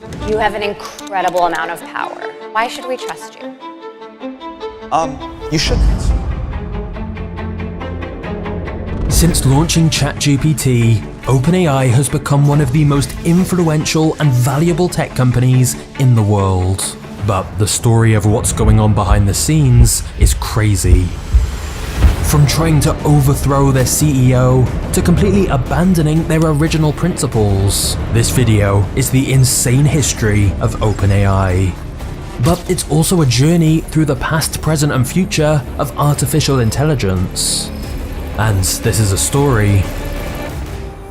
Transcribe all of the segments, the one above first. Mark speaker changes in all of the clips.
Speaker 1: You have an incredible amount of power. Why should we trust you?
Speaker 2: You shouldn't.
Speaker 3: Since launching ChatGPT, OpenAI has become one of the most influential and valuable tech companies in the world. But the story of what's going on behind the scenes is crazy. From trying to overthrow their CEO to completely abandoning their original principles, this video is the insane history of OpenAI. But it's also a journey through the past, present, and future of artificial intelligence. And this is a story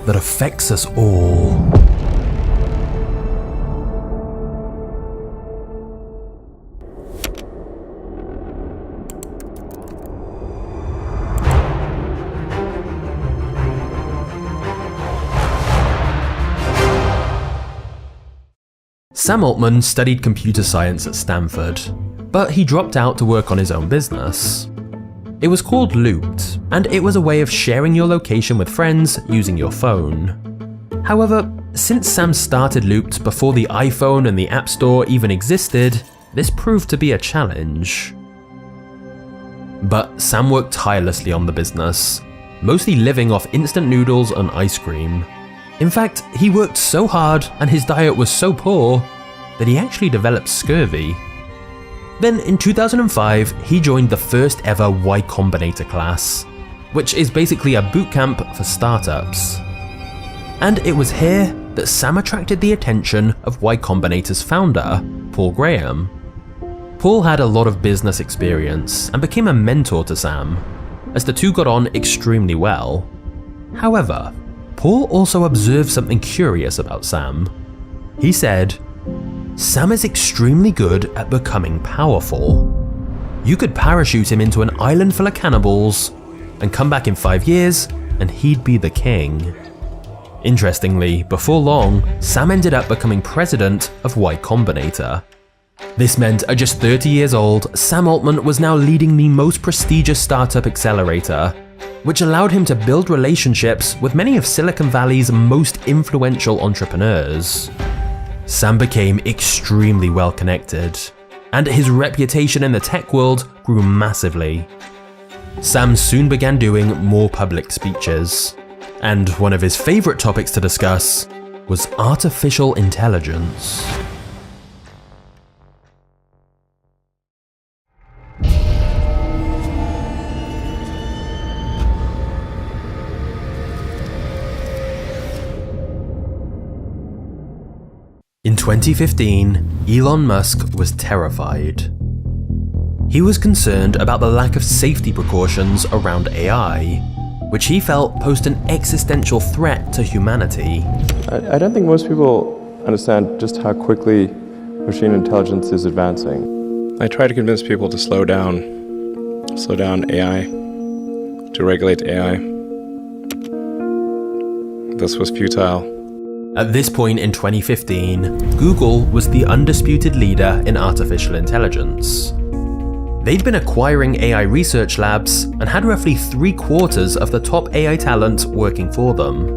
Speaker 3: that affects us all. Sam Altman studied computer science at Stanford, but he dropped out to work on his own business. It was called Looped, and it was a way of sharing your location with friends using your phone. However, since Sam started Looped before the iPhone and the App Store even existed, this proved to be a challenge. But Sam worked tirelessly on the business, mostly living off instant noodles and ice cream. In fact, he worked so hard and his diet was so poor that he actually developed scurvy. Then in 2005, he joined the first ever Y Combinator class, which is basically a bootcamp for startups. And it was here that Sam attracted the attention of Y Combinator's founder, Paul Graham. Paul had a lot of business experience and became a mentor to Sam, as the two got on extremely well. However, Paul also observed something curious about Sam. He said, "Sam is extremely good at becoming powerful. You could parachute him into an island full of cannibals and come back in 5 years and he'd be the king." Interestingly, before long, Sam ended up becoming president of Y Combinator. This meant at just 30 years old, Sam Altman was now leading the most prestigious startup accelerator, which allowed him to build relationships with many of Silicon Valley's most influential entrepreneurs. Sam became extremely well connected, and his reputation in the tech world grew massively. Sam soon began doing more public speeches, and one of his favorite topics to discuss was artificial intelligence. In 2015, Elon Musk was terrified. He was concerned about the lack of safety precautions around AI, which he felt posed an existential threat to humanity.
Speaker 4: I don't think most people understand just how quickly machine intelligence is advancing. I try to convince people to slow down AI, to regulate AI. This was futile.
Speaker 3: At this point in 2015, Google was the undisputed leader in artificial intelligence. They'd been acquiring AI research labs and had roughly 3/4 of the top AI talent working for them.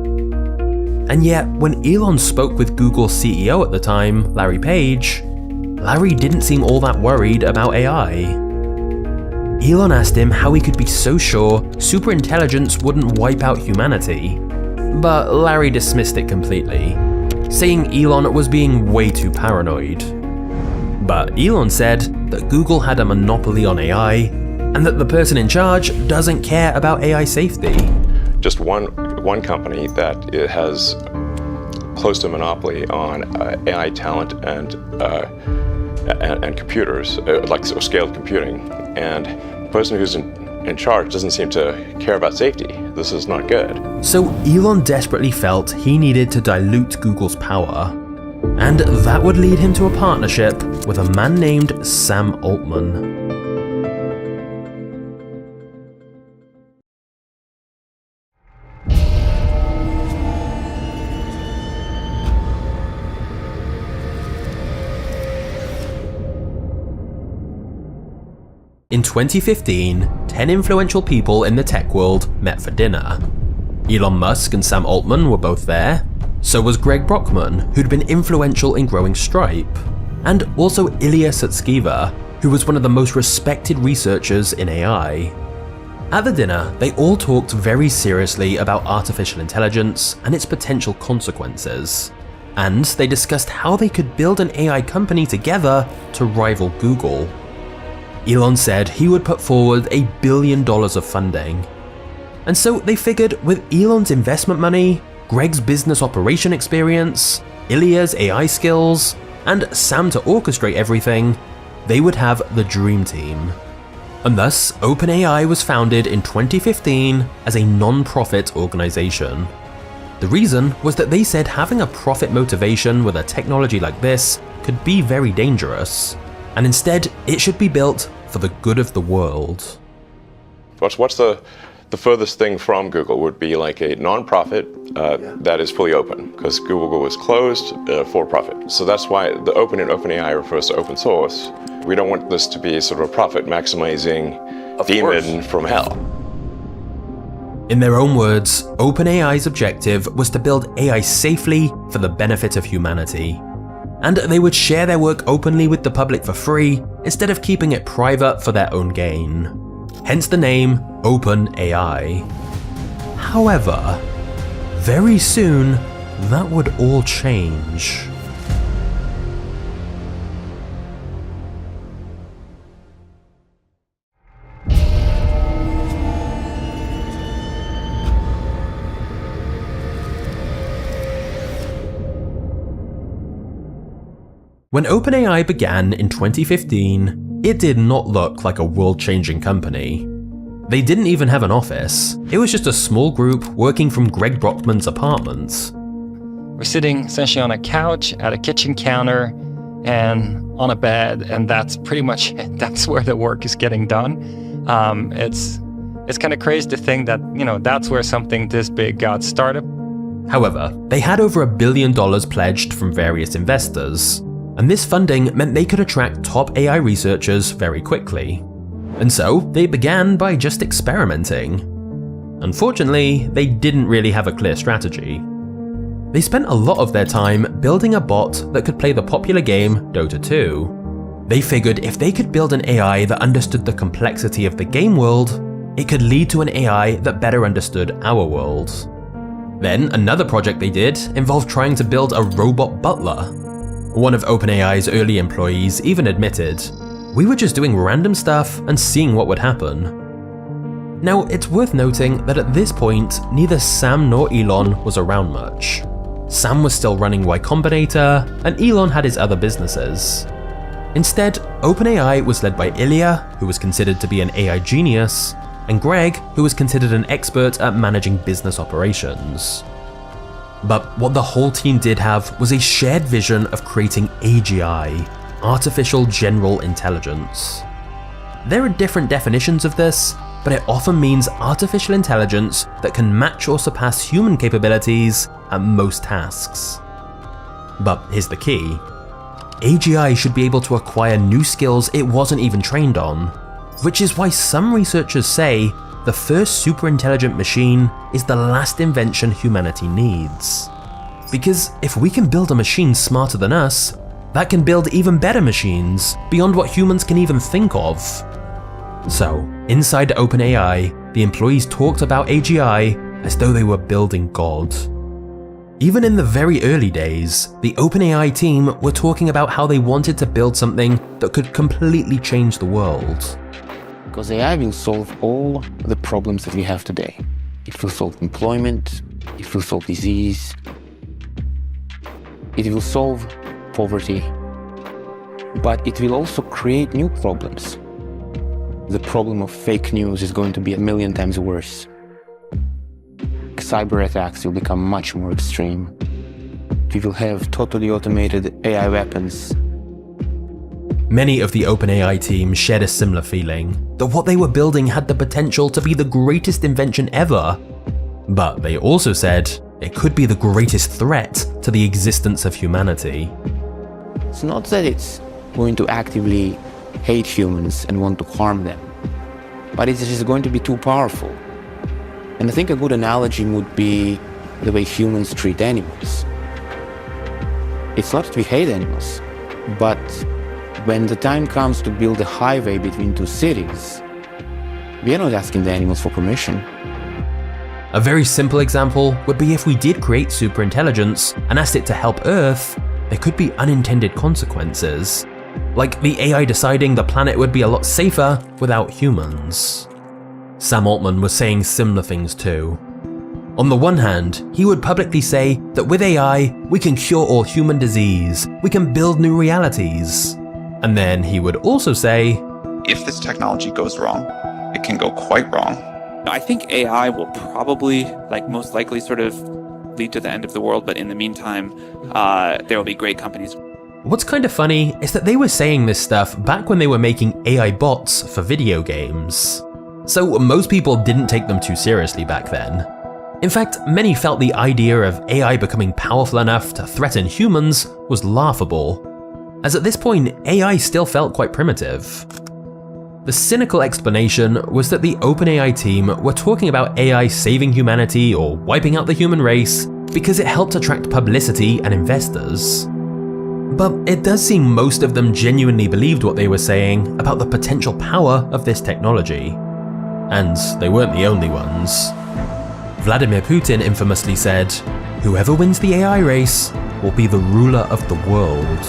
Speaker 3: And yet, when Elon spoke with Google's CEO at the time, Larry Page, Larry didn't seem all that worried about AI. Elon asked him how he could be so sure superintelligence wouldn't wipe out humanity. But Larry dismissed it completely, saying Elon was being way too paranoid. But Elon said that Google had a monopoly on AI, and that the person in charge doesn't care about AI safety.
Speaker 4: Just one company that has close to a monopoly on AI talent and computers, like scaled computing, and the person who's in charge doesn't seem to care about safety. This is not good.
Speaker 3: So Elon desperately felt he needed to dilute Google's power, and that would lead him to a partnership with a man named Sam Altman. In 2015, 10 influential people in the tech world met for dinner. Elon Musk and Sam Altman were both there, So was Greg Brockman, who'd been influential in growing Stripe, and also Ilya Sutskever, who was one of the most respected researchers in AI. At the dinner, they all talked very seriously about artificial intelligence and its potential consequences, and they discussed how they could build an AI company together to rival Google. Elon said he would put forward $1 billion of funding. And so they figured with Elon's investment money, Greg's business operation experience, Ilya's AI skills, and Sam to orchestrate everything, they would have the dream team. And thus, OpenAI was founded in 2015 as a non-profit organization. The reason was that they said having a profit motivation with a technology like this could be very dangerous, and instead it should be built for the good of the world.
Speaker 4: What's the furthest thing from Google would be like a non-profit that is fully open, because Google was closed for profit. So that's why the open in OpenAI refers to open source. We don't want this to be sort of a profit maximizing demon from hell.
Speaker 3: In their own words, OpenAI's objective was to build AI safely for the benefit of humanity. And they would share their work openly with the public for free instead of keeping it private for their own gain. Hence the name OpenAI. However, very soon that would all change. When OpenAI began in 2015, it did not look like a world-changing company. They didn't even have an office. It was just a small group working from Greg Brockman's apartment.
Speaker 5: We're sitting essentially on a couch, at a kitchen counter, and on a bed, and that's pretty much it. That's where the work is getting done. It's kind of crazy to think that, that's where something this big got started.
Speaker 3: However, they had over $1 billion pledged from various investors, and this funding meant they could attract top AI researchers very quickly. And so they began by just experimenting. Unfortunately, they didn't really have a clear strategy. They spent a lot of their time building a bot that could play the popular game Dota 2. They figured if they could build an AI that understood the complexity of the game world, it could lead to an AI that better understood our world. Then another project they did involved trying to build a robot butler. One of OpenAI's early employees even admitted, "We were just doing random stuff and seeing what would happen." Now, it's worth noting that at this point, neither Sam nor Elon was around much. Sam was still running Y Combinator, and Elon had his other businesses. Instead, OpenAI was led by Ilya, who was considered to be an AI genius, and Greg, who was considered an expert at managing business operations. But what the whole team did have was a shared vision of creating AGI, Artificial General Intelligence. There are different definitions of this, but it often means artificial intelligence that can match or surpass human capabilities at most tasks. But here's the key. AGI should be able to acquire new skills it wasn't even trained on, which is why some researchers say the first super intelligent machine is the last invention humanity needs. Because if we can build a machine smarter than us, that can build even better machines beyond what humans can even think of. So, inside OpenAI, the employees talked about AGI as though they were building God. Even in the very early days, the OpenAI team were talking about how they wanted to build something that could completely change the world.
Speaker 6: Because AI will solve all the problems that we have today. It will solve employment, it will solve disease, it will solve poverty, but it will also create new problems. The problem of fake news is going to be 1,000,000 times worse. Cyber attacks will become much more extreme. We will have totally automated AI weapons.
Speaker 3: Many of the OpenAI team shared a similar feeling, that what they were building had the potential to be the greatest invention ever. But they also said it could be the greatest threat to the existence of humanity.
Speaker 6: It's not that it's going to actively hate humans and want to harm them, but it's just going to be too powerful. And I think a good analogy would be the way humans treat animals. It's not that we hate animals, but when the time comes to build a highway between two cities, we are not asking the animals for permission.
Speaker 3: A very simple example would be if we did create superintelligence and asked it to help Earth, there could be unintended consequences, like the AI deciding the planet would be a lot safer without humans. Sam Altman was saying similar things too. On the one hand, he would publicly say that with AI, we can cure all human disease, we can build new realities. And then he would also say,
Speaker 2: If this technology goes wrong, it can go quite wrong.
Speaker 7: I think AI will probably, most likely sort of lead to the end of the world, but in the meantime, there will be great companies.
Speaker 3: What's kind of funny is that they were saying this stuff back when they were making AI bots for video games. So most people didn't take them too seriously back then. In fact, many felt the idea of AI becoming powerful enough to threaten humans was laughable, as at this point, AI still felt quite primitive. The cynical explanation was that the OpenAI team were talking about AI saving humanity or wiping out the human race because it helped attract publicity and investors. But it does seem most of them genuinely believed what they were saying about the potential power of this technology. And they weren't the only ones. Vladimir Putin infamously said, "Whoever wins the AI race will be the ruler of the world."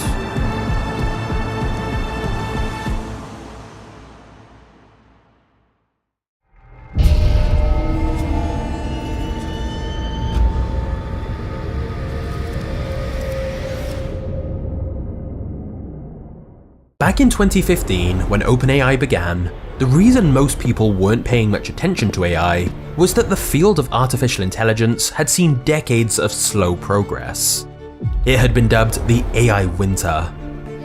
Speaker 3: Back in 2015, when OpenAI began, the reason most people weren't paying much attention to AI was that the field of artificial intelligence had seen decades of slow progress. It had been dubbed the AI winter,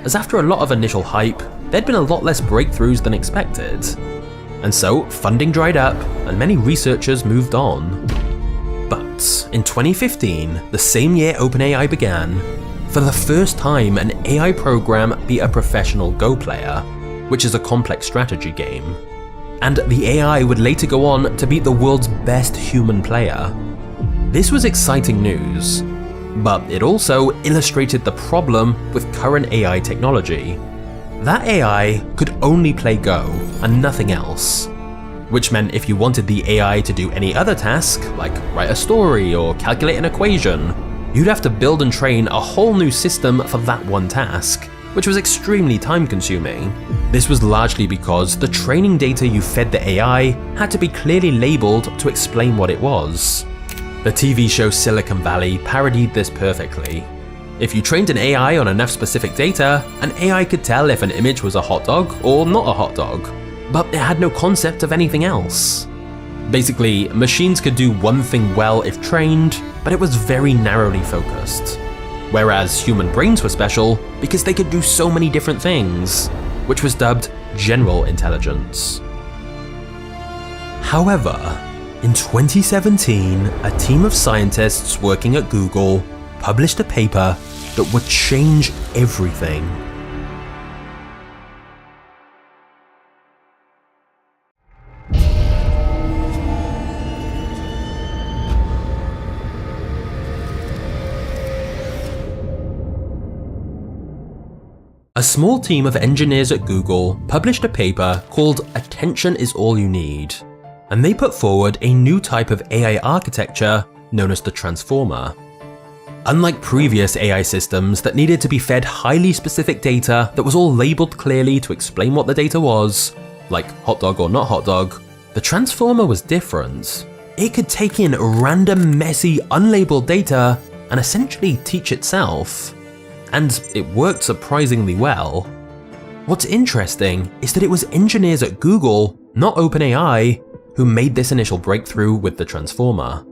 Speaker 3: as after a lot of initial hype, there'd been a lot less breakthroughs than expected. And so, funding dried up, and many researchers moved on. But in 2015, the same year OpenAI began, for the first time an AI program beat a professional Go player, which is a complex strategy game. And the AI would later go on to beat the world's best human player. This was exciting news, but it also illustrated the problem with current AI technology. That AI could only play Go and nothing else, which meant if you wanted the AI to do any other task, like write a story or calculate an equation, you'd have to build and train a whole new system for that one task, which was extremely time-consuming. This was largely because the training data you fed the AI had to be clearly labeled to explain what it was. The TV show Silicon Valley parodied this perfectly. If you trained an AI on enough specific data, an AI could tell if an image was a hot dog or not a hot dog, but it had no concept of anything else. Basically, machines could do one thing well if trained, but it was very narrowly focused. Whereas human brains were special because they could do so many different things, which was dubbed general intelligence. However, in 2017, a team of scientists working at Google published a paper that would change everything. A small team of engineers at Google published a paper called "Attention is All You Need," and they put forward a new type of AI architecture known as the transformer. Unlike previous AI systems that needed to be fed highly specific data that was all labeled clearly to explain what the data was, like hot dog or not hot dog, the transformer was different. It could take in random, messy, unlabeled data and essentially teach itself. And it worked surprisingly well. What's interesting is that it was engineers at Google, not OpenAI, who made this initial breakthrough with the transformer.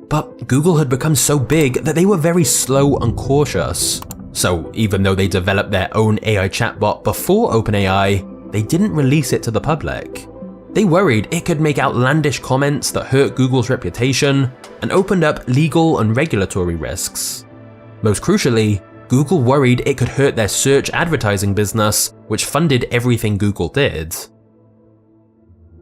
Speaker 3: But Google had become so big that they were very slow and cautious. So even though they developed their own AI chatbot before OpenAI, they didn't release it to the public. They worried it could make outlandish comments that hurt Google's reputation and opened up legal and regulatory risks. Most crucially, Google worried it could hurt their search advertising business, which funded everything Google did.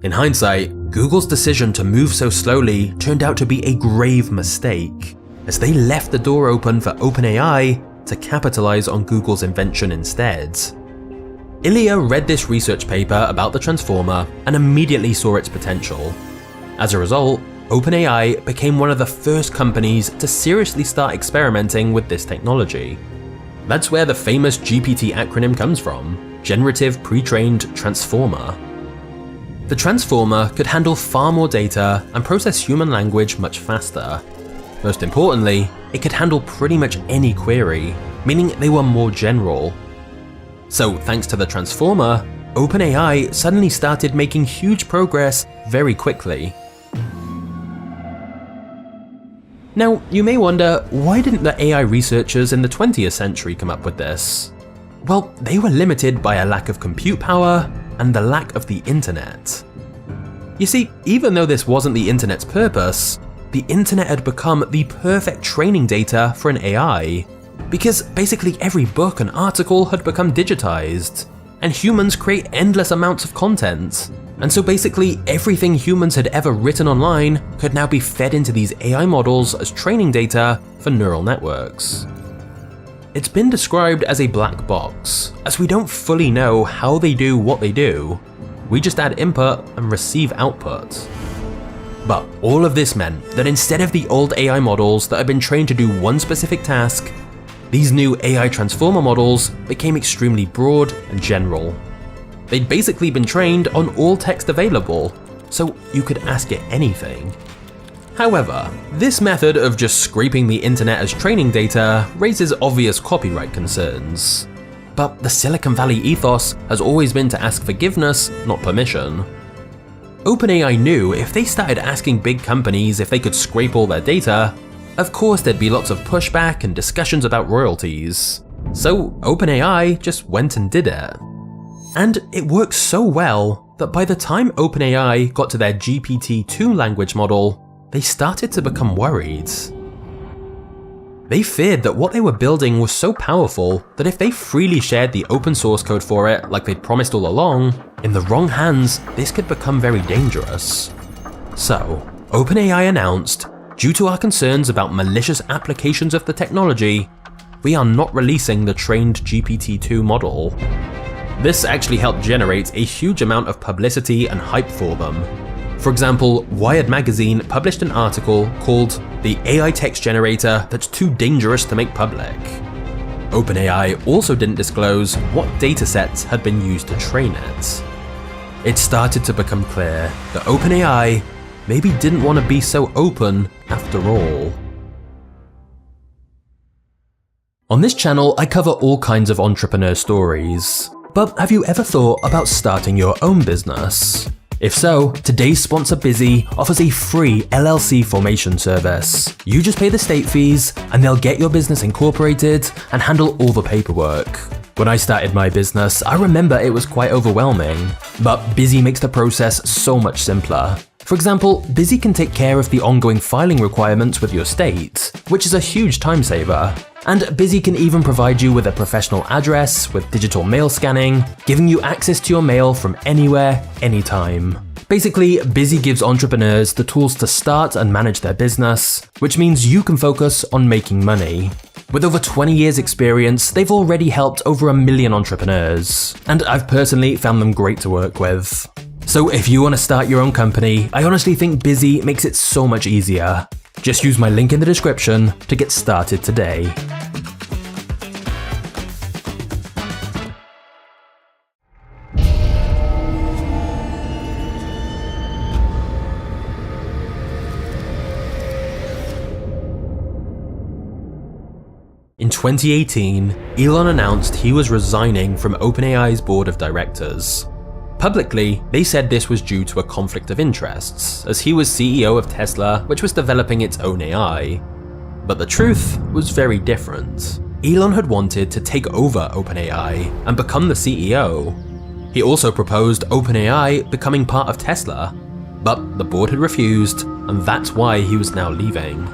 Speaker 3: In hindsight, Google's decision to move so slowly turned out to be a grave mistake, as they left the door open for OpenAI to capitalize on Google's invention instead. Ilya read this research paper about the transformer and immediately saw its potential. As a result, OpenAI became one of the first companies to seriously start experimenting with this technology. That's where the famous GPT acronym comes from, Generative Pre-trained Transformer. The transformer could handle far more data and process human language much faster. Most importantly, it could handle pretty much any query, meaning they were more general. So thanks to the transformer, OpenAI suddenly started making huge progress very quickly. Now, you may wonder, why didn't the AI researchers in the 20th century come up with this? Well, they were limited by a lack of compute power and the lack of the internet. You see, even though this wasn't the internet's purpose, the internet had become the perfect training data for an AI, because basically every book and article had become digitized, and humans create endless amounts of content. And so basically everything humans had ever written online could now be fed into these AI models as training data for neural networks. It's been described as a black box, as we don't fully know how they do what they do. We just add input and receive output. But all of this meant that instead of the old AI models that had been trained to do one specific task, these new AI transformer models became extremely broad and general. They'd basically been trained on all text available, so you could ask it anything. However, this method of just scraping the internet as training data raises obvious copyright concerns. But the Silicon Valley ethos has always been to ask forgiveness, not permission. OpenAI knew if they started asking big companies if they could scrape all their data, of course there'd be lots of pushback and discussions about royalties. So OpenAI just went and did it. And it worked so well that by the time OpenAI got to their GPT-2 language model, they started to become worried. They feared that what they were building was so powerful that if they freely shared the open source code for it like they'd promised all along, in the wrong hands, this could become very dangerous. So, OpenAI announced, due to our concerns about malicious applications of the technology, we are not releasing the trained GPT-2 model. This actually helped generate a huge amount of publicity and hype for them. For example, Wired magazine published an article called "The AI Text Generator That's Too Dangerous to Make Public." OpenAI also didn't disclose what datasets had been used to train it. It started to become clear that OpenAI maybe didn't want to be so open after all. On this channel, I cover all kinds of entrepreneur stories. But have you ever thought about starting your own business? If so, today's sponsor Busy offers a free LLC formation service. You just pay the state fees and they'll get your business incorporated and handle all the paperwork. When I started my business, I remember it was quite overwhelming, but Busy makes the process so much simpler. For example, Busy can take care of the ongoing filing requirements with your state, which is a huge time saver. And Busy can even provide you with a professional address with digital mail scanning, giving you access to your mail from anywhere, anytime. Basically, Busy gives entrepreneurs the tools to start and manage their business, which means you can focus on making money. With over 20 years experience, they've already helped over 1 million entrepreneurs, and I've personally found them great to work with. So if you want to start your own company, I honestly think Busy makes it so much easier. Just use my link in the description to get started today. In 2018, Elon announced he was resigning from OpenAI's board of directors. Publicly, they said this was due to a conflict of interests, as he was CEO of Tesla, which was developing its own AI. But the truth was very different. Elon had wanted to take over OpenAI and become the CEO. He also proposed OpenAI becoming part of Tesla, but the board had refused, and that's why he was now leaving.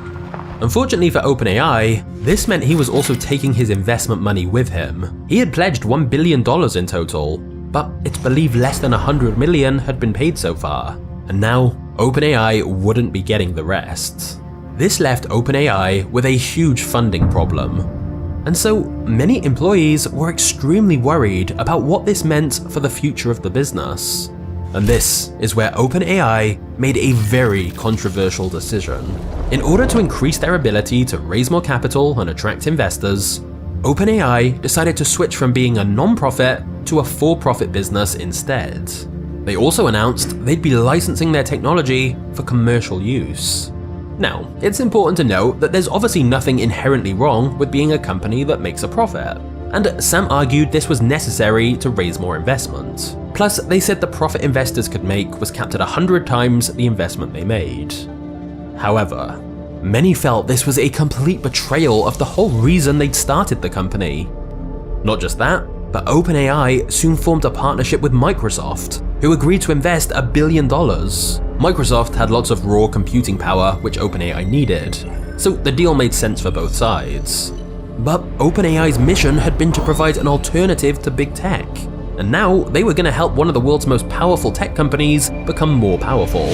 Speaker 3: Unfortunately for OpenAI, this meant he was also taking his investment money with him. He had pledged $1 billion in total, but it's believed less than 100 million had been paid so far, and now OpenAI wouldn't be getting the rest. This left OpenAI with a huge funding problem. And so many employees were extremely worried about what this meant for the future of the business. And this is where OpenAI made a very controversial decision. In order to increase their ability to raise more capital and attract investors, OpenAI decided to switch from being a non-profit to a for-profit business instead. They also announced they'd be licensing their technology for commercial use. Now, it's important to note that there's obviously nothing inherently wrong with being a company that makes a profit, and Sam argued this was necessary to raise more investment. Plus, they said the profit investors could make was capped at 100 times the investment they made. However, many felt this was a complete betrayal of the whole reason they'd started the company. Not just that, but OpenAI soon formed a partnership with Microsoft, who agreed to invest $1 billion. Microsoft had lots of raw computing power which OpenAI needed, so the deal made sense for both sides. But OpenAI's mission had been to provide an alternative to big tech, and now they were going to help one of the world's most powerful tech companies become more powerful.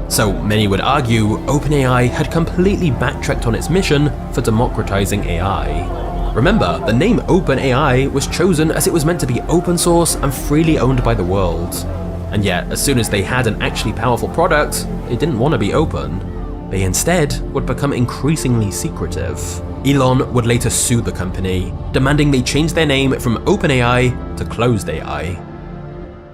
Speaker 3: So many would argue OpenAI had completely backtracked on its mission for democratizing AI. Remember, the name OpenAI was chosen as it was meant to be open source and freely owned by the world. And yet, as soon as they had an actually powerful product, they didn't want to be open. They instead would become increasingly secretive. Elon would later sue the company, demanding they change their name from OpenAI to Closed AI.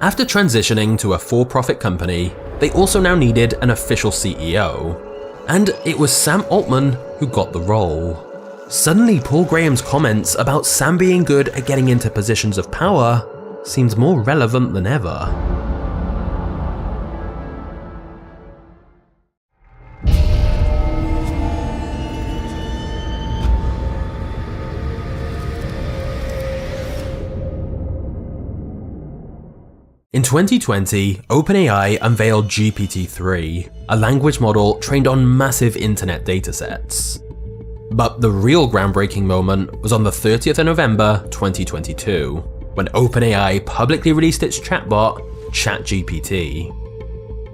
Speaker 3: After transitioning to a for-profit company, they also now needed an official CEO. And it was Sam Altman who got the role. Suddenly, Paul Graham's comments about Sam being good at getting into positions of power seemed more relevant than ever. In 2020, OpenAI unveiled GPT-3, a language model trained on massive internet datasets. But the real groundbreaking moment was on the 30th of November 2022, when OpenAI publicly released its chatbot, ChatGPT.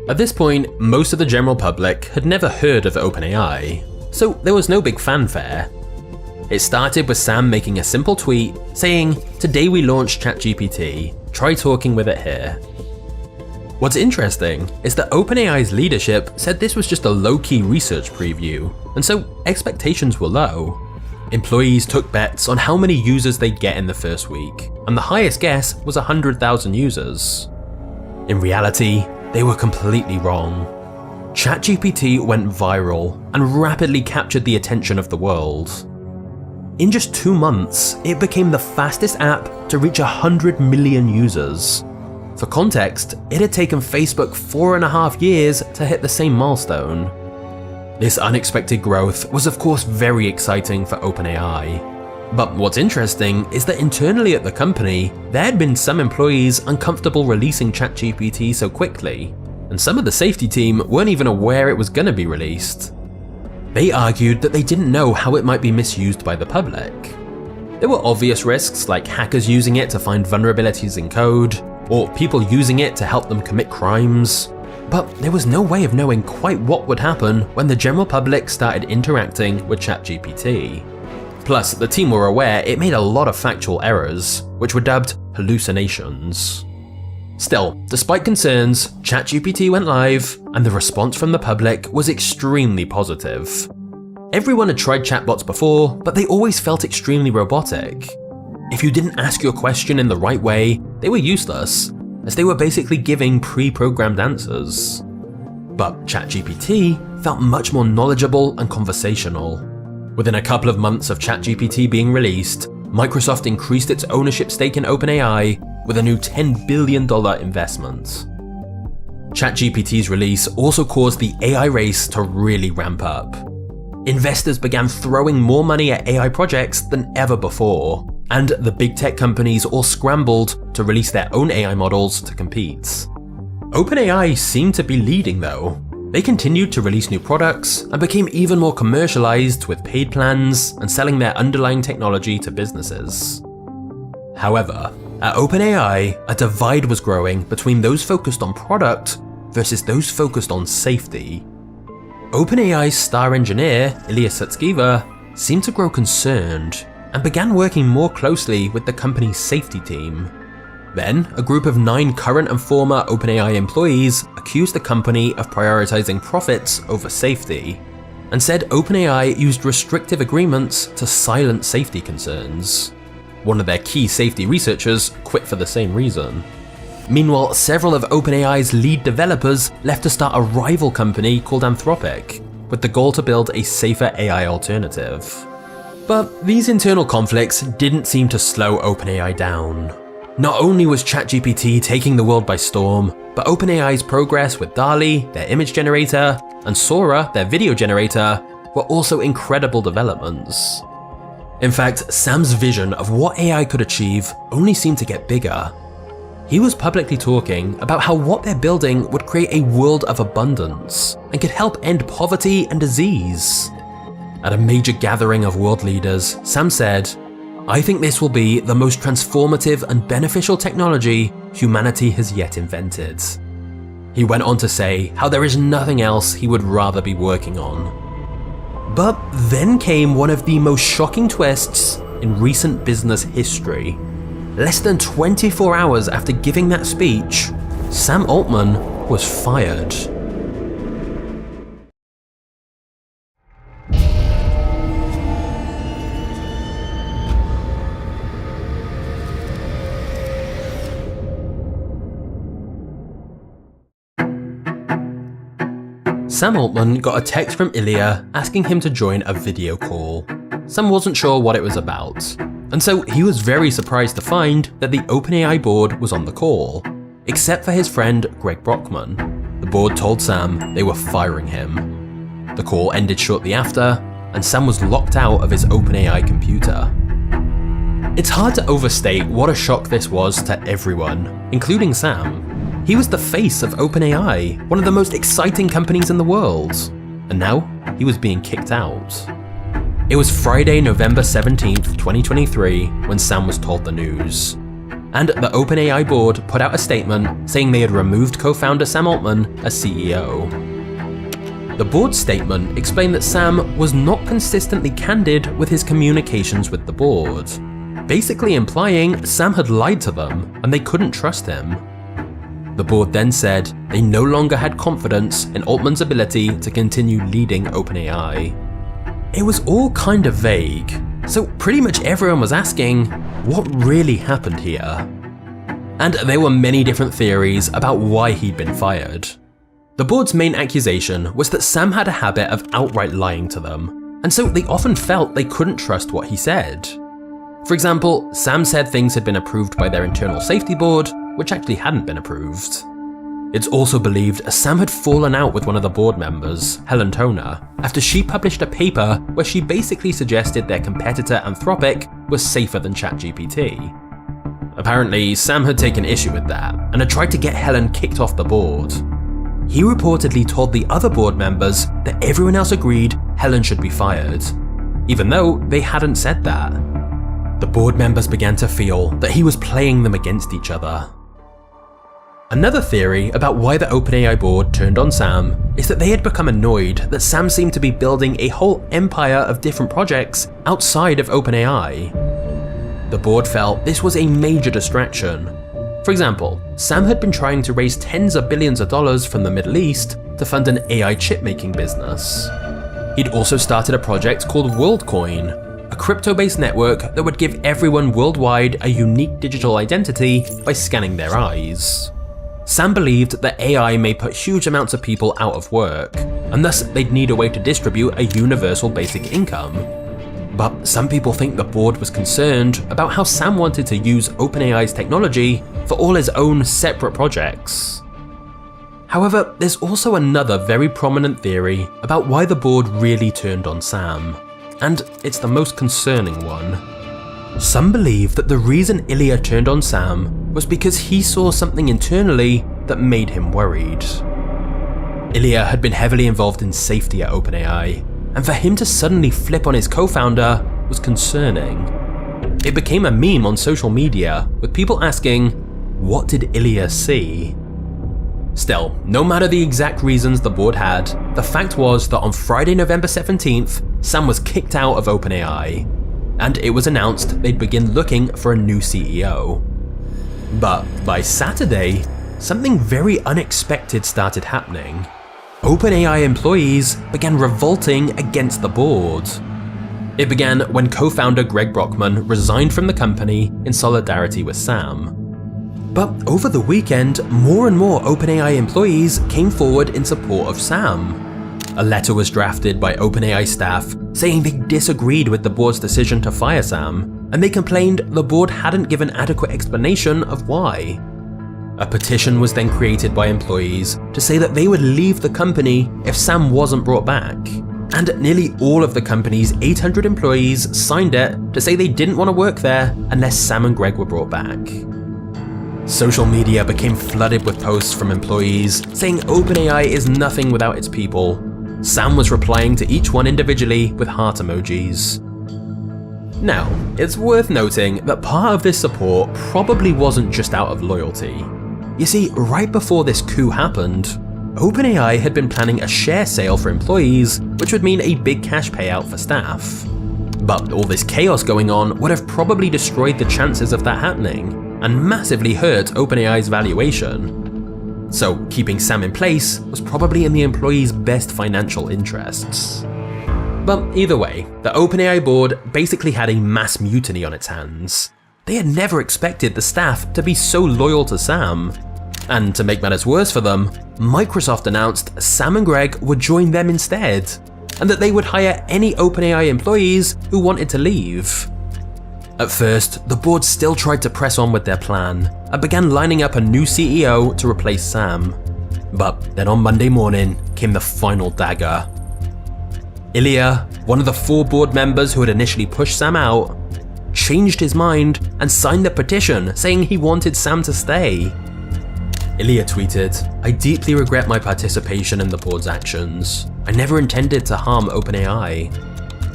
Speaker 3: At this point, most of the general public had never heard of OpenAI, so there was no big fanfare. It started with Sam making a simple tweet saying, "Today we launched ChatGPT. Try talking with it here." What's interesting is that OpenAI's leadership said this was just a low-key research preview, and so expectations were low. Employees took bets on how many users they'd get in the first week, and the highest guess was 100,000 users. In reality, they were completely wrong. ChatGPT went viral and rapidly captured the attention of the world. In just 2 months, it became the fastest app to reach 100 million users. For context, it had taken Facebook 4.5 years to hit the same milestone. This unexpected growth was of course very exciting for OpenAI. But what's interesting is that internally at the company, there had been some employees uncomfortable releasing ChatGPT so quickly, and some of the safety team weren't even aware it was going to be released. They argued that they didn't know how it might be misused by the public. There were obvious risks like hackers using it to find vulnerabilities in code, or people using it to help them commit crimes. But there was no way of knowing quite what would happen when the general public started interacting with ChatGPT. Plus, the team were aware it made a lot of factual errors, which were dubbed hallucinations. Still, despite concerns, ChatGPT went live, and the response from the public was extremely positive. Everyone had tried chatbots before, but they always felt extremely robotic. If you didn't ask your question in the right way, they were useless, as they were basically giving pre-programmed answers. But ChatGPT felt much more knowledgeable and conversational. Within a couple of months of ChatGPT being released, Microsoft increased its ownership stake in OpenAI with a new $10 billion investment. ChatGPT's release also caused the AI race to really ramp up. Investors began throwing more money at AI projects than ever before, and the big tech companies all scrambled to release their own AI models to compete. OpenAI seemed to be leading though. They continued to release new products and became even more commercialized with paid plans and selling their underlying technology to businesses. However, at OpenAI, a divide was growing between those focused on product versus those focused on safety. OpenAI's star engineer, Ilya Sutskever, seemed to grow concerned and began working more closely with the company's safety team. Then, a group of 9 current and former OpenAI employees accused the company of prioritizing profits over safety, and said OpenAI used restrictive agreements to silence safety concerns. One of their key safety researchers quit for the same reason. Meanwhile, several of OpenAI's lead developers left to start a rival company called Anthropic, with the goal to build a safer AI alternative. But these internal conflicts didn't seem to slow OpenAI down. Not only was ChatGPT taking the world by storm, but OpenAI's progress with DALL-E, their image generator, and Sora, their video generator, were also incredible developments. In fact, Sam's vision of what AI could achieve only seemed to get bigger. He was publicly talking about how what they're building would create a world of abundance and could help end poverty and disease. At a major gathering of world leaders, Sam said, "I think this will be the most transformative and beneficial technology humanity has yet invented." He went on to say how there is nothing else he would rather be working on. But then came one of the most shocking twists in recent business history. Less than 24 hours after giving that speech, Sam Altman was fired. Sam Altman got a text from Ilya asking him to join a video call. Sam wasn't sure what it was about, and so he was very surprised to find that the OpenAI board was on the call, except for his friend Greg Brockman. The board told Sam they were firing him. The call ended shortly after, and Sam was locked out of his OpenAI computer. It's hard to overstate what a shock this was to everyone, including Sam. He was the face of OpenAI, one of the most exciting companies in the world, and now he was being kicked out. It was Friday, November 17th, 2023, when Sam was told the news. And the OpenAI board put out a statement saying they had removed co-founder Sam Altman as CEO. The board's statement explained that Sam was not consistently candid with his communications with the board, basically implying Sam had lied to them and they couldn't trust him. The board then said they no longer had confidence in Altman's ability to continue leading OpenAI. It was all kind of vague, so pretty much everyone was asking, what really happened here? And there were many different theories about why he'd been fired. The board's main accusation was that Sam had a habit of outright lying to them, and so they often felt they couldn't trust what he said. For example, Sam said things had been approved by their internal safety board, which actually hadn't been approved. It's also believed Sam had fallen out with one of the board members, Helen Toner, after she published a paper where she basically suggested their competitor Anthropic was safer than ChatGPT. Apparently, Sam had taken issue with that and had tried to get Helen kicked off the board. He reportedly told the other board members that everyone else agreed Helen should be fired, even though they hadn't said that. The board members began to feel that he was playing them against each other. Another theory about why the OpenAI board turned on Sam is that they had become annoyed that Sam seemed to be building a whole empire of different projects outside of OpenAI. The board felt this was a major distraction. For example, Sam had been trying to raise tens of billions of dollars from the Middle East to fund an AI chip-making business. He'd also started a project called WorldCoin, a crypto-based network that would give everyone worldwide a unique digital identity by scanning their eyes. Sam believed that AI may put huge amounts of people out of work, and thus they'd need a way to distribute a universal basic income. But some people think the board was concerned about how Sam wanted to use OpenAI's technology for all his own separate projects. However, there's also another very prominent theory about why the board really turned on Sam, and it's the most concerning one. Some believe that the reason Ilya turned on Sam was because he saw something internally that made him worried. Ilya had been heavily involved in safety at OpenAI, and for him to suddenly flip on his co-founder was concerning. It became a meme on social media, with people asking, what did Ilya see? Still, no matter the exact reasons the board had, the fact was that on Friday, November 17th, Sam was kicked out of OpenAI, and it was announced they'd begin looking for a new CEO. But by Saturday, something very unexpected started happening. OpenAI employees began revolting against the board. It began when co-founder Greg Brockman resigned from the company in solidarity with Sam. But over the weekend, more and more OpenAI employees came forward in support of Sam. A letter was drafted by OpenAI staff saying they disagreed with the board's decision to fire Sam, and they complained the board hadn't given adequate explanation of why. A petition was then created by employees to say that they would leave the company if Sam wasn't brought back. And nearly all of the company's 800 employees signed it to say they didn't want to work there unless Sam and Greg were brought back. Social media became flooded with posts from employees saying OpenAI is nothing without its people. Sam was replying to each one individually with heart emojis. Now, it's worth noting that part of this support probably wasn't just out of loyalty. You see, right before this coup happened, OpenAI had been planning a share sale for employees, which would mean a big cash payout for staff. But all this chaos going on would have probably destroyed the chances of that happening, and massively hurt OpenAI's valuation. So keeping Sam in place was probably in the employees' best financial interests. But either way, the OpenAI board basically had a mass mutiny on its hands. They had never expected the staff to be so loyal to Sam. And to make matters worse for them, Microsoft announced Sam and Greg would join them instead, and that they would hire any OpenAI employees who wanted to leave. At first, the board still tried to press on with their plan and began lining up a new CEO to replace Sam. But then on Monday morning came the final dagger. Ilya, one of the 4 board members who had initially pushed Sam out, changed his mind and signed the petition saying he wanted Sam to stay. Ilya tweeted, "I deeply regret my participation in the board's actions. I never intended to harm OpenAI.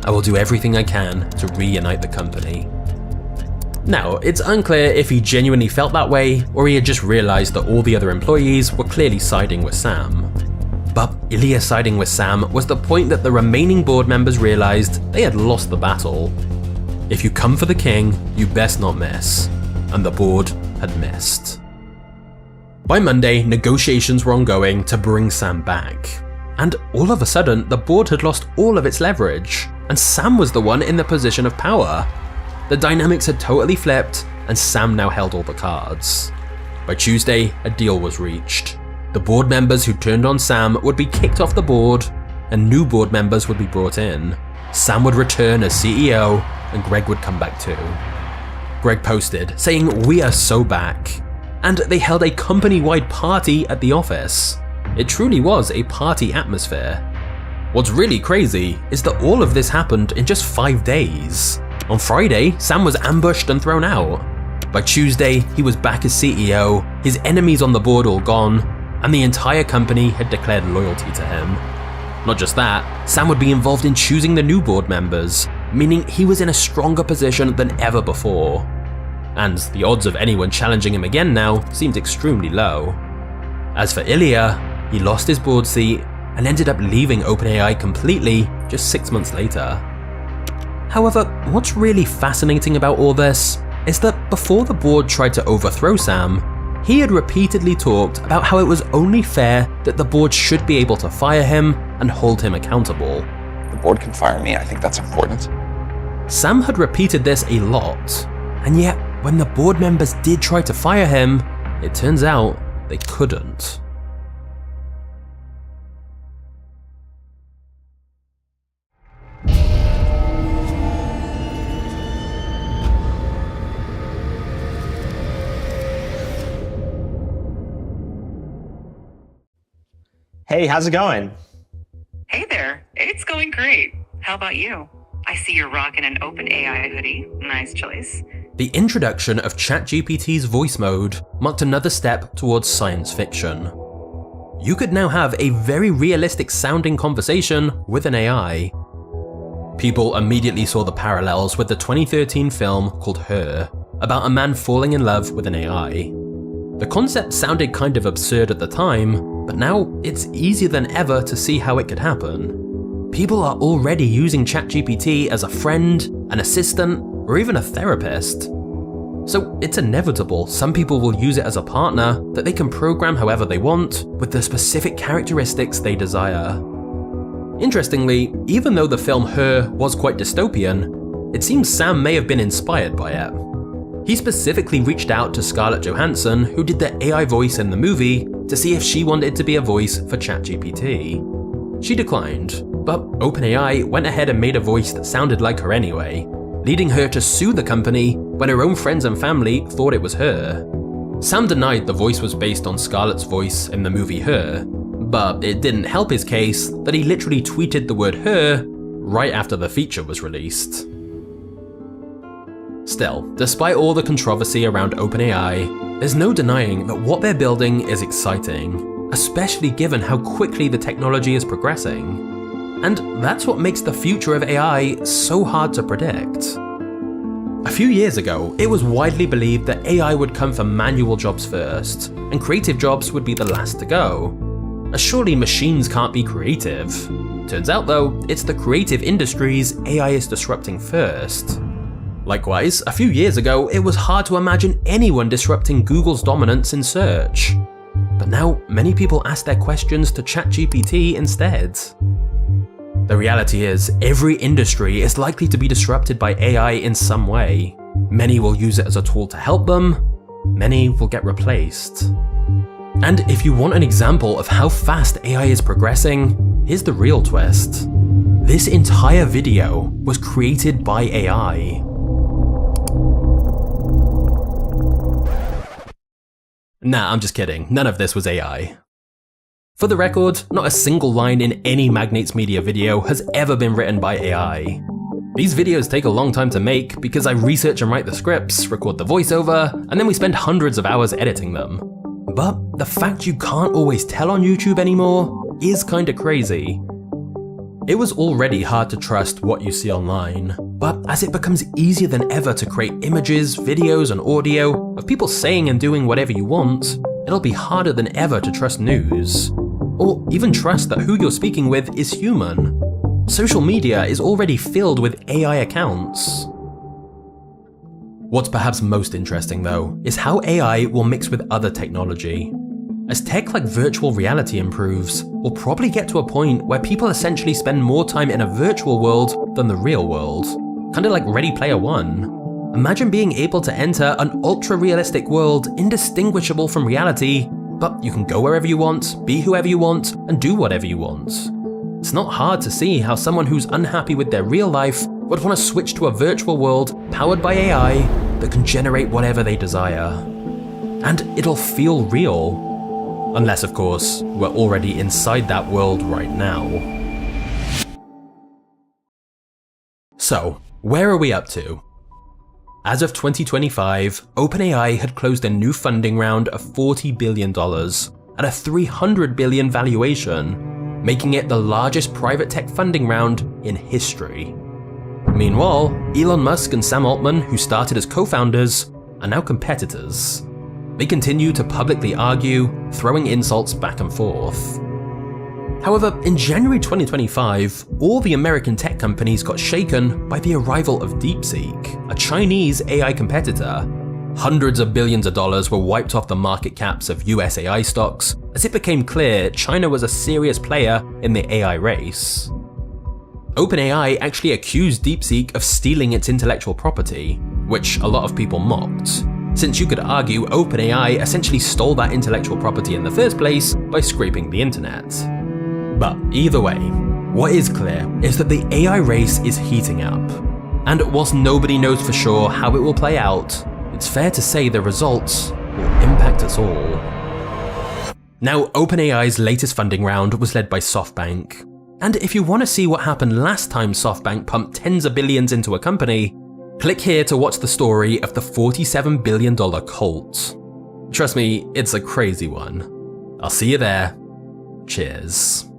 Speaker 3: I will do everything I can to reunite the company." Now, it's unclear if he genuinely felt that way or he had just realized that all the other employees were clearly siding with Sam. But Ilya siding with Sam was the point that the remaining board members realized they had lost the battle. If you come for the king, you best not miss. And the board had missed. By Monday, negotiations were ongoing to bring Sam back. And all of a sudden, the board had lost all of its leverage, and Sam was the one in the position of power. The dynamics had totally flipped, and Sam now held all the cards. By Tuesday, a deal was reached. The board members who turned on Sam would be kicked off the board, and new board members would be brought in. Sam would return as CEO, and Greg would come back too. Greg posted, saying, "We are so back." And they held a company-wide party at the office. It truly was a party atmosphere. What's really crazy is that all of this happened in just 5 days. On Friday, Sam was ambushed and thrown out. By Tuesday, he was back as CEO, his enemies on the board all gone, and the entire company had declared loyalty to him. Not just that, Sam would be involved in choosing the new board members, meaning he was in a stronger position than ever before. And the odds of anyone challenging him again now seemed extremely low. As for Ilya, he lost his board seat and ended up leaving OpenAI completely just 6 months later. However, what's really fascinating about all this is that before the board tried to overthrow Sam, he had repeatedly talked about how it was only fair that the board should be able to fire him and hold him accountable.
Speaker 2: The board can fire me. I think that's important.
Speaker 3: Sam had repeated this a lot, and yet when the board members did try to fire him, it turns out they couldn't.
Speaker 8: Hey, how's it going?
Speaker 9: Hey there, it's going great. How about you? I see you're rocking an OpenAI hoodie. Nice choice.
Speaker 3: The introduction of ChatGPT's voice mode marked another step towards science fiction. You could now have a very realistic sounding conversation with an AI. People immediately saw the parallels with the 2013 film called Her, about a man falling in love with an AI. The concept sounded kind of absurd at the time, but now it's easier than ever to see how it could happen. People are already using ChatGPT as a friend, an assistant, or even a therapist. So it's inevitable some people will use it as a partner that they can program however they want with the specific characteristics they desire. Interestingly, even though the film Her was quite dystopian, it seems Sam may have been inspired by it. He specifically reached out to Scarlett Johansson, who did the AI voice in the movie, to see if she wanted to be a voice for ChatGPT. She declined, but OpenAI went ahead and made a voice that sounded like her anyway, leading her to sue the company when her own friends and family thought it was her. Sam denied the voice was based on Scarlett's voice in the movie Her, but it didn't help his case that he literally tweeted the word her right after the feature was released. Still, despite all the controversy around OpenAI, there's no denying that what they're building is exciting, especially given how quickly the technology is progressing. And that's what makes the future of AI so hard to predict. A few years ago, it was widely believed that AI would come for manual jobs first, and creative jobs would be the last to go. As surely machines can't be creative. Turns out though, it's the creative industries AI is disrupting first. Likewise, a few years ago, it was hard to imagine anyone disrupting Google's dominance in search. But now, many people ask their questions to ChatGPT instead. The reality is, every industry is likely to be disrupted by AI in some way. Many will use it as a tool to help them, many will get replaced. And if you want an example of how fast AI is progressing, here's the real twist. This entire video was created by AI. Nah, I'm just kidding, none of this was AI. For the record, not a single line in any Magnates Media video has ever been written by AI. These videos take a long time to make because I research and write the scripts, record the voiceover, and then we spend hundreds of hours editing them. But the fact you can't always tell on YouTube anymore is kinda crazy. It was already hard to trust what you see online, but as it becomes easier than ever to create images, videos, and audio of people saying and doing whatever you want, it'll be harder than ever to trust news. Or even trust that who you're speaking with is human. Social media is already filled with AI accounts. What's perhaps most interesting though, is how AI will mix with other technology. As tech like virtual reality improves, we'll probably get to a point where people essentially spend more time in a virtual world than the real world. Kinda like Ready Player One. Imagine being able to enter an ultra-realistic world indistinguishable from reality, but you can go wherever you want, be whoever you want, and do whatever you want. It's not hard to see how someone who's unhappy with their real life would want to switch to a virtual world powered by AI that can generate whatever they desire. And it'll feel real. Unless, of course, we're already inside that world right now. So, where are we up to? As of 2025, OpenAI had closed a new funding round of $40 billion at a $300 billion valuation, making it the largest private tech funding round in history. Meanwhile, Elon Musk and Sam Altman, who started as co-founders, are now competitors. They continue to publicly argue, throwing insults back and forth. However, in January 2025, all the American tech companies got shaken by the arrival of DeepSeek, a Chinese AI competitor. Hundreds of billions of dollars were wiped off the market caps of US AI stocks as it became clear China was a serious player in the AI race. OpenAI actually accused DeepSeek of stealing its intellectual property, which a lot of people mocked, since you could argue OpenAI essentially stole that intellectual property in the first place by scraping the internet. But either way, what is clear is that the AI race is heating up. And whilst nobody knows for sure how it will play out, it's fair to say the results will impact us all. Now, OpenAI's latest funding round was led by SoftBank. And if you want to see what happened last time SoftBank pumped tens of billions into a company, click here to watch the story of the $47 billion cult. Trust me, it's a crazy one. I'll see you there. Cheers.